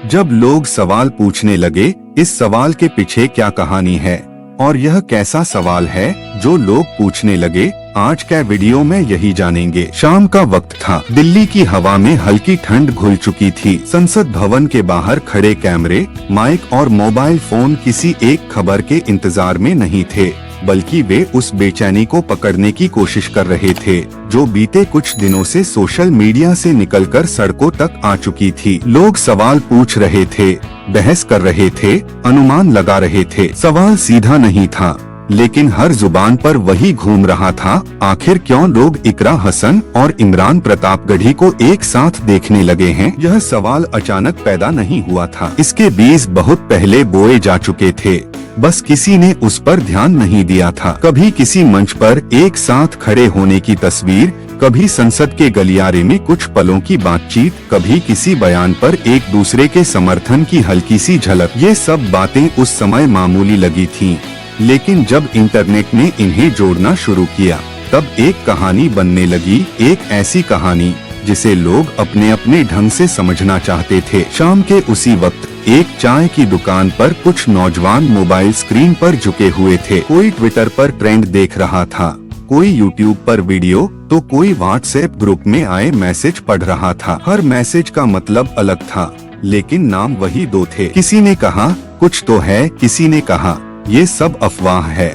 जब लोग सवाल पूछने लगे, इस सवाल के पीछे क्या कहानी है और यह कैसा सवाल है जो लोग पूछने लगे, आज के वीडियो में यही जानेंगे। शाम का वक्त था। दिल्ली की हवा में हल्की ठंड घुल चुकी थी। संसद भवन के बाहर खड़े कैमरे, माइक और मोबाइल फोन किसी एक खबर के इंतजार में नहीं थे, बल्कि वे उस बेचैनी को पकड़ने की कोशिश कर रहे थे जो बीते कुछ दिनों से सोशल मीडिया से निकलकर सड़कों तक आ चुकी थी। लोग सवाल पूछ रहे थे, बहस कर रहे थे, अनुमान लगा रहे थे। सवाल सीधा नहीं था, लेकिन हर जुबान पर वही घूम रहा था, आखिर क्यों लोग इकरा हसन और इमरान प्रतापगढ़ी को एक साथ देखने लगे हैं? यह सवाल अचानक पैदा नहीं हुआ था, इसके बीज बहुत पहले बोए जा चुके थे, बस किसी ने उस पर ध्यान नहीं दिया था। कभी किसी मंच पर एक साथ खड़े होने की तस्वीर, कभी संसद के गलियारे में कुछ पलों की बातचीत, कभी किसी बयान पर एक दूसरे के समर्थन की हल्की सी झलक। ये सब बातें उस समय मामूली लगी थीं, लेकिन जब इंटरनेट ने इन्हें जोड़ना शुरू किया, तब एक कहानी बनने लगी, एक ऐसी कहानी जिसे लोग अपने अपने ढंग से समझना चाहते थे। शाम के उसी वक्त एक चाय की दुकान पर कुछ नौजवान मोबाइल स्क्रीन पर झुके हुए थे। कोई ट्विटर पर ट्रेंड देख रहा था, कोई यूट्यूब पर वीडियो, तो कोई व्हाट्सएप ग्रुप में आए मैसेज पढ़ रहा था। हर मैसेज का मतलब अलग था, लेकिन नाम वही दो थे। किसी ने कहा कुछ तो है, किसी ने कहा ये सब अफवाह है,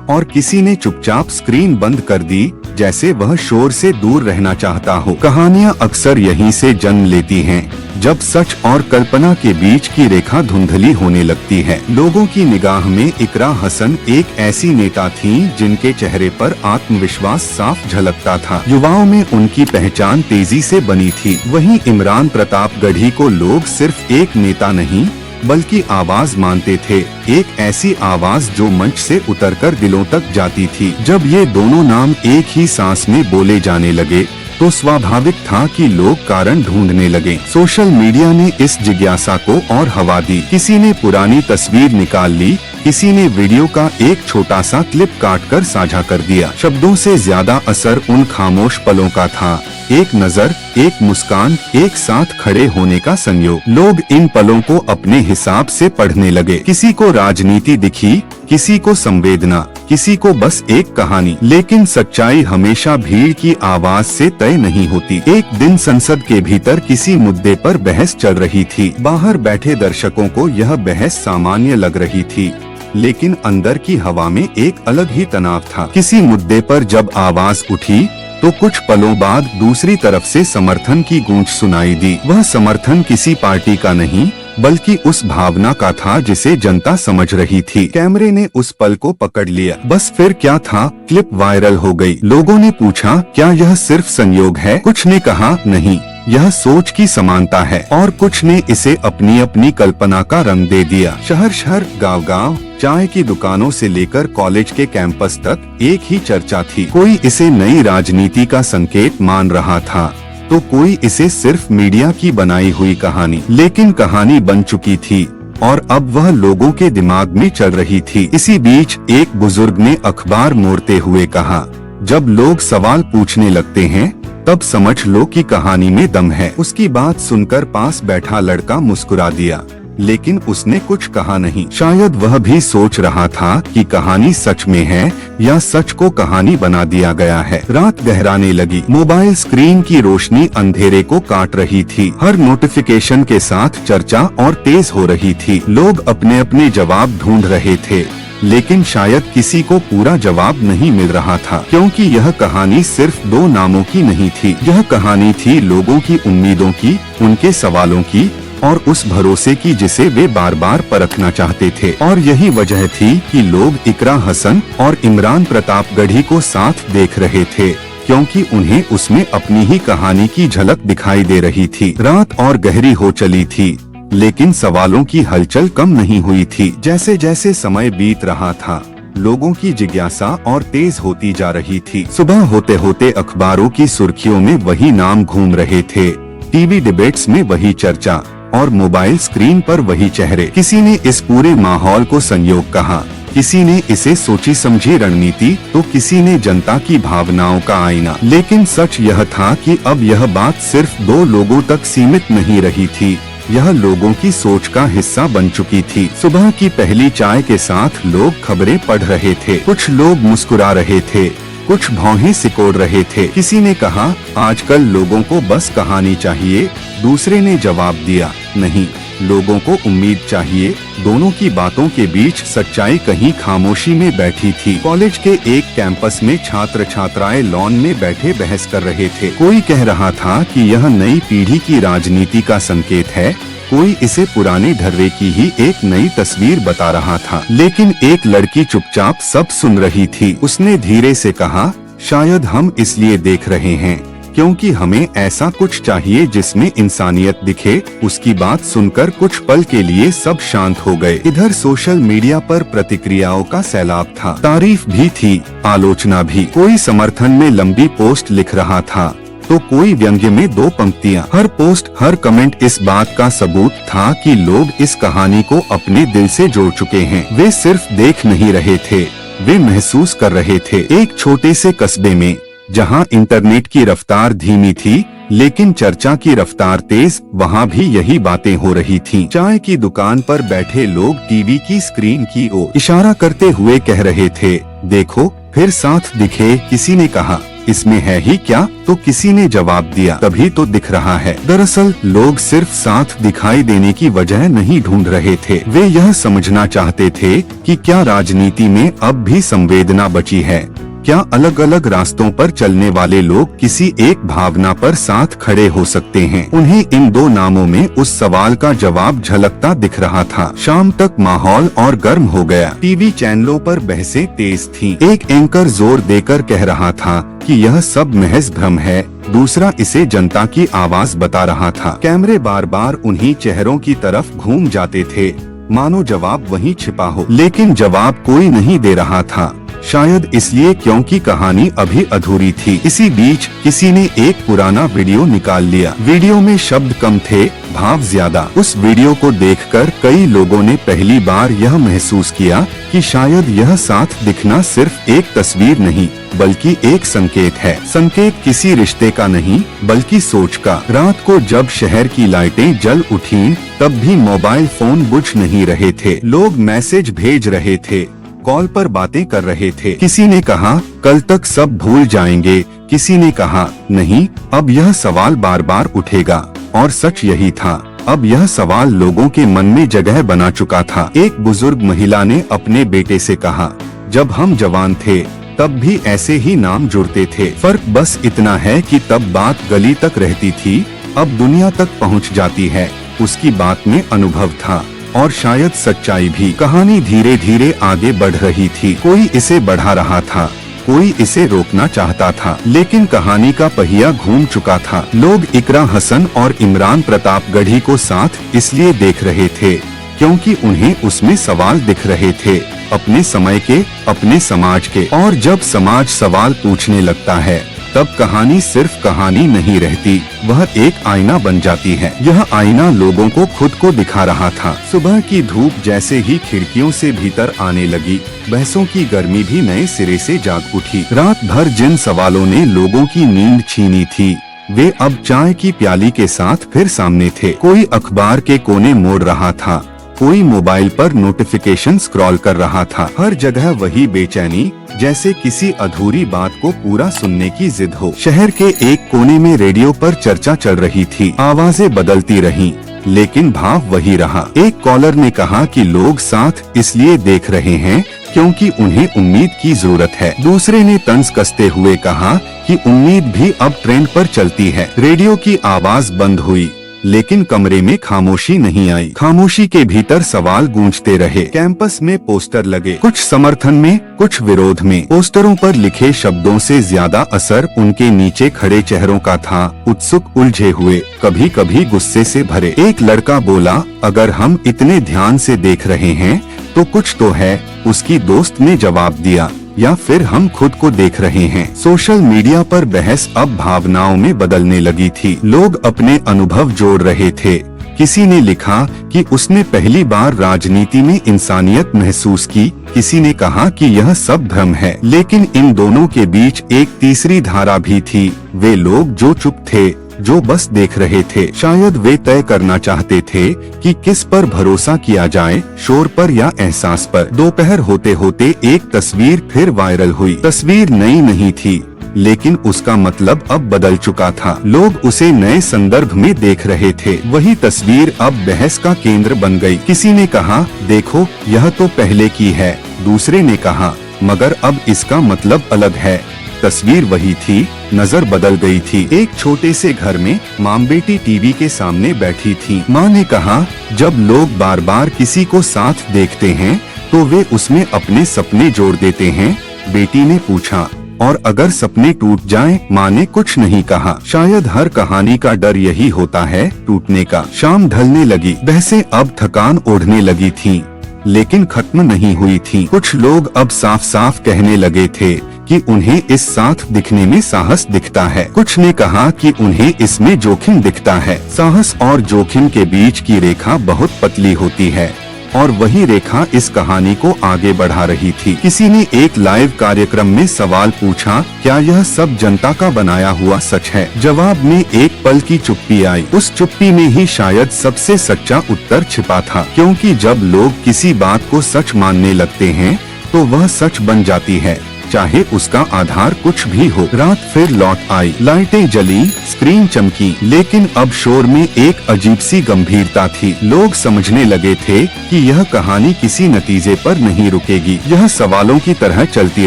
और किसी ने चुपचाप स्क्रीन बंद कर दी, जैसे वह शोर से दूर रहना चाहता हो। कहानियां अक्सर यहीं से जन्म लेती हैं, जब सच और कल्पना के बीच की रेखा धुंधली होने लगती है। लोगों की निगाह में इकरा हसन एक ऐसी नेता थीं जिनके चेहरे पर आत्मविश्वास साफ झलकता था। युवाओं में उनकी पहचान तेजी से बनी थी। वहीं इमरान प्रतापगढ़ी को लोग सिर्फ एक नेता नहीं, बल्कि आवाज मानते थे, एक ऐसी आवाज जो मंच से उतरकर दिलों तक जाती थी। जब ये दोनों नाम एक ही सांस में बोले जाने लगे, तो स्वाभाविक था कि लोग कारण ढूंढने लगे। सोशल मीडिया ने इस जिज्ञासा को और हवा दी। किसी ने पुरानी तस्वीर निकाल ली, किसी ने वीडियो का एक छोटा सा क्लिप काटकर साझा कर दिया। शब्दों से ज्यादा असर उन खामोश पलों का था, एक नजर, एक मुस्कान, एक साथ खड़े होने का संयोग। लोग इन पलों को अपने हिसाब से पढ़ने लगे। किसी को राजनीति दिखी, किसी को संवेदना, किसी को बस एक कहानी। लेकिन सच्चाई हमेशा भीड़ की आवाज से तय नहीं होती। एक दिन संसद के भीतर किसी मुद्दे पर बहस चल रही थी। बाहर बैठे दर्शकों को यह बहस सामान्य लग रही थी, लेकिन अंदर की हवा में एक अलग ही तनाव था। किसी मुद्दे पर जब आवाज उठी, तो कुछ पलों बाद दूसरी तरफ से समर्थन की गूंज सुनाई दी। वह समर्थन किसी पार्टी का नहीं, बल्कि उस भावना का था जिसे जनता समझ रही थी। कैमरे ने उस पल को पकड़ लिया। बस फिर क्या था, क्लिप वायरल हो गई। लोगों ने पूछा, क्या यह सिर्फ संयोग है? कुछ ने कहा नहीं, यह सोच की समानता है, और कुछ ने इसे अपनी अपनी कल्पना का रंग दे दिया। शहर शहर, गांव गांव, चाय की दुकानों से लेकर कॉलेज के कैंपस तक एक ही चर्चा थी। कोई इसे नई राजनीति का संकेत मान रहा था, तो कोई इसे सिर्फ मीडिया की बनाई हुई कहानी। लेकिन कहानी बन चुकी थी, और अब वह लोगों के दिमाग में चल रही थी। इसी बीच एक बुजुर्ग ने अखबार मोड़ते हुए कहा, जब लोग सवाल पूछने लगते हैं, तब समझ लो कि कहानी में दम है। उसकी बात सुनकर पास बैठा लड़का मुस्कुरा दिया, लेकिन उसने कुछ कहा नहीं। शायद वह भी सोच रहा था कि कहानी सच में है या सच को कहानी बना दिया गया है। रात गहराने लगी। मोबाइल स्क्रीन की रोशनी अंधेरे को काट रही थी। हर नोटिफिकेशन के साथ चर्चा और तेज हो रही थी। लोग अपने अपने जवाब ढूंढ रहे थे, लेकिन शायद किसी को पूरा जवाब नहीं मिल रहा था, क्योंकि यह कहानी सिर्फ दो नामों की नहीं थी। यह कहानी थी लोगों की उम्मीदों की, उनके सवालों की, और उस भरोसे की जिसे वे बार बार परखना चाहते थे। और यही वजह थी कि लोग इकरा हसन और इमरान प्रतापगढ़ी को साथ देख रहे थे, क्योंकि उन्हें उसमें अपनी ही कहानी की झलक दिखाई दे रही थी। रात और गहरी हो चली थी, लेकिन सवालों की हलचल कम नहीं हुई थी। जैसे जैसे समय बीत रहा था, लोगों की जिज्ञासा और तेज होती जा रही थी। सुबह होते होते अखबारों की सुर्खियों में वही नाम घूम रहे थे, टीवी डिबेट्स में वही चर्चा, और मोबाइल स्क्रीन पर वही चेहरे। किसी ने इस पूरे माहौल को संयोग कहा, किसी ने इसे सोची समझी रणनीति, तो किसी ने जनता की भावनाओं का आईना। लेकिन सच यह था कि अब यह बात सिर्फ दो लोगों तक सीमित नहीं रही थी, यह लोगों की सोच का हिस्सा बन चुकी थी। सुबह की पहली चाय के साथ लोग खबरें पढ़ रहे थे, कुछ लोग मुस्कुरा रहे थे, कुछ भौहें सिकोड़ रहे थे। किसी ने कहा, आजकल लोगों को बस कहानी चाहिए। दूसरे ने जवाब दिया, नहीं, लोगों को उम्मीद चाहिए। दोनों की बातों के बीच सच्चाई कहीं खामोशी में बैठी थी। कॉलेज के एक कैंपस में छात्र छात्राएं लॉन में बैठे बहस कर रहे थे। कोई कह रहा था कि यह नई पीढ़ी की राजनीति का संकेत है, कोई इसे पुराने ढर्रे की ही एक नई तस्वीर बता रहा था। लेकिन एक लड़की चुपचाप सब सुन रही थी। उसने धीरे से कहा, शायद हम इसलिए देख रहे हैं क्योंकि हमें ऐसा कुछ चाहिए जिसमें इंसानियत दिखे। उसकी बात सुनकर कुछ पल के लिए सब शांत हो गए। इधर सोशल मीडिया पर प्रतिक्रियाओं का सैलाब था। तारीफ भी थी, आलोचना भी। कोई समर्थन में लंबी पोस्ट लिख रहा था तो कोई व्यंग्य में 2 पंक्तियां। हर पोस्ट, हर कमेंट इस बात का सबूत था कि लोग इस कहानी को अपने दिल से जोड़ चुके हैं। वे सिर्फ देख नहीं रहे थे, वे महसूस कर रहे थे। एक छोटे से कस्बे में, जहां इंटरनेट की रफ्तार धीमी थी लेकिन चर्चा की रफ्तार तेज, वहां भी यही बातें हो रही थीं। चाय की दुकान पर बैठे लोग टीवी की स्क्रीन की ओर इशारा करते हुए कह रहे थे, देखो फिर साथ दिखे। किसी ने कहा, इसमें है ही क्या? तो किसी ने जवाब दिया, तभी तो दिख रहा है। दरअसल लोग सिर्फ साथ दिखाई देने की वजह नहीं ढूंढ रहे थे, वे यह समझना चाहते थे कि क्या राजनीति में अब भी संवेदना बची है, क्या अलग अलग रास्तों पर चलने वाले लोग किसी एक भावना पर साथ खड़े हो सकते हैं। उन्हें इन 2 नामों में उस सवाल का जवाब झलकता दिख रहा था। शाम तक माहौल और गर्म हो गया। टीवी चैनलों पर बहसें तेज थीं। एक एंकर जोर देकर कह रहा था कि यह सब महज भ्रम है, दूसरा इसे जनता की आवाज बता रहा था। कैमरे बार बार उन्हीं चेहरों की तरफ घूम जाते थे, मानो जवाब वहीं छिपा हो। लेकिन जवाब कोई नहीं दे रहा था, शायद इसलिए क्योंकि कहानी अभी अधूरी थी। इसी बीच किसी ने एक पुराना वीडियो निकाल लिया। वीडियो में शब्द कम थे, भाव ज्यादा। उस वीडियो को देखकर कई लोगों ने पहली बार यह महसूस किया कि शायद यह साथ दिखना सिर्फ एक तस्वीर नहीं बल्कि एक संकेत है। संकेत किसी रिश्ते का नहीं बल्कि सोच का। रात को जब शहर की लाइटें जल उठीं, तब भी मोबाइल फोन बुझ नहीं रहे थे। लोग मैसेज भेज रहे थे, कॉल पर बातें कर रहे थे। किसी ने कहा, कल तक सब भूल जाएंगे। किसी ने कहा, नहीं, अब यह सवाल बार बार उठेगा। और सच यही था, अब यह सवाल लोगों के मन में जगह बना चुका था। एक बुजुर्ग महिला ने अपने बेटे से कहा, जब हम जवान थे तब भी ऐसे ही नाम जुड़ते थे। फर्क बस इतना है कि तब बात गली तक रहती थी, अब दुनिया तक पहुंच जाती है। उसकी बात में अनुभव था और शायद सच्चाई भी। कहानी धीरे धीरे आगे बढ़ रही थी। कोई इसे बढ़ा रहा था, कोई इसे रोकना चाहता था, लेकिन कहानी का पहिया घूम चुका था। लोग इकरा हसन और इमरान प्रतापगढ़ी को साथ इसलिए देख रहे थे क्योंकि उन्हें उसमें सवाल दिख रहे थे, अपने समय के, अपने समाज के। और जब समाज सवाल पूछने लगता है तब कहानी सिर्फ कहानी नहीं रहती, वह एक आईना बन जाती है। यह आईना लोगों को खुद को दिखा रहा था। सुबह की धूप जैसे ही खिड़कियों से भीतर आने लगी, बहसों की गर्मी भी नए सिरे से जाग उठी। रात भर जिन सवालों ने लोगों की नींद छीनी थी, वे अब चाय की प्याली के साथ फिर सामने थे। कोई अखबार के कोने मोड़ रहा था, कोई मोबाइल पर नोटिफिकेशन स्क्रॉल कर रहा था। हर जगह वही बेचैनी, जैसे किसी अधूरी बात को पूरा सुनने की जिद हो। शहर के एक कोने में रेडियो पर चर्चा चल रही थी। आवाजें बदलती रहीं, लेकिन भाव वही रहा। एक कॉलर ने कहा कि लोग साथ इसलिए देख रहे हैं क्योंकि उन्हें उम्मीद की जरूरत है। दूसरे ने तंज कसते हुए कहा कि उम्मीद भी अब ट्रेंड पर चलती है। रेडियो की आवाज बंद हुई, लेकिन कमरे में खामोशी नहीं आई। खामोशी के भीतर सवाल गूंजते रहे। कैंपस में पोस्टर लगे, कुछ समर्थन में, कुछ विरोध में। पोस्टरों पर लिखे शब्दों से ज्यादा असर उनके नीचे खड़े चेहरों का था, उत्सुक, उलझे हुए, कभी कभी गुस्से से भरे। एक लड़का बोला, अगर हम इतने ध्यान से देख रहे हैं तो कुछ तो है। उसकी दोस्त ने जवाब दिया, या फिर हम खुद को देख रहे हैं। सोशल मीडिया पर बहस अब भावनाओं में बदलने लगी थी। लोग अपने अनुभव जोड़ रहे थे। किसी ने लिखा कि उसने पहली बार राजनीति में इंसानियत महसूस की। किसी ने कहा कि यह सब भ्रम है। लेकिन इन दोनों के बीच एक तीसरी धारा भी थी, वे लोग जो चुप थे, जो बस देख रहे थे। शायद वे तय करना चाहते थे कि किस पर भरोसा किया जाए, शोर पर या एहसास पर। दोपहर होते होते एक तस्वीर फिर वायरल हुई। तस्वीर नई नहीं थी, लेकिन उसका मतलब अब बदल चुका था। लोग उसे नए संदर्भ में देख रहे थे। वही तस्वीर अब बहस का केंद्र बन गई। किसी ने कहा, देखो यह तो पहले की है। दूसरे ने कहा, मगर अब इसका मतलब अलग है। तस्वीर वही थी, नजर बदल गई थी। एक छोटे से घर में माँ बेटी टीवी के सामने बैठी थी। माँ ने कहा, जब लोग बार बार किसी को साथ देखते हैं तो वे उसमें अपने सपने जोड़ देते हैं। बेटी ने पूछा, और अगर सपने टूट जाएं? माँ ने कुछ नहीं कहा। शायद हर कहानी का डर यही होता है, टूटने का। शाम ढलने लगी। बहसें अब थकान ओढ़ने लगी थीं, लेकिन खत्म नहीं हुई थीं। कुछ लोग अब साफ साफ कहने लगे थे कि उन्हें इस साथ दिखने में साहस दिखता है। कुछ ने कहा कि उन्हें इसमें जोखिम दिखता है। साहस और जोखिम के बीच की रेखा बहुत पतली होती है, और वही रेखा इस कहानी को आगे बढ़ा रही थी। किसी ने एक लाइव कार्यक्रम में सवाल पूछा, क्या यह सब जनता का बनाया हुआ सच है? जवाब में एक पल की चुप्पी आई। उस चुप्पी में ही शायद सबसे सच्चा उत्तर छिपा था, क्योंकि जब लोग किसी बात को सच मानने लगते हैं तो वह सच बन जाती है, चाहे उसका आधार कुछ भी हो। रात फिर लौट आई। लाइटें जली, स्क्रीन चमकी, लेकिन अब शोर में एक अजीब सी गंभीरता थी। लोग समझने लगे थे कि यह कहानी किसी नतीजे पर नहीं रुकेगी, यह सवालों की तरह चलती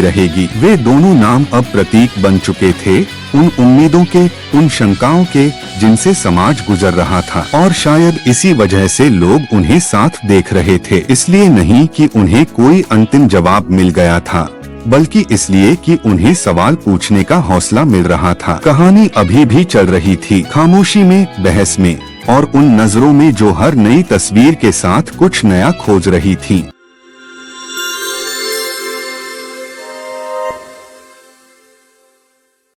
रहेगी। वे दोनों नाम अब प्रतीक बन चुके थे, उन उम्मीदों के, उन शंकाओं के जिनसे समाज गुजर रहा था। और शायद इसी वजह से लोग उन्हें साथ देख रहे थे, इसलिए नहीं कि उन्हें कोई अंतिम जवाब मिल गया था, बल्कि इसलिए कि उन्हें सवाल पूछने का हौसला मिल रहा था। कहानी अभी भी चल रही थी, खामोशी में, बहस में, और उन नजरों में जो हर नई तस्वीर के साथ कुछ नया खोज रही थी।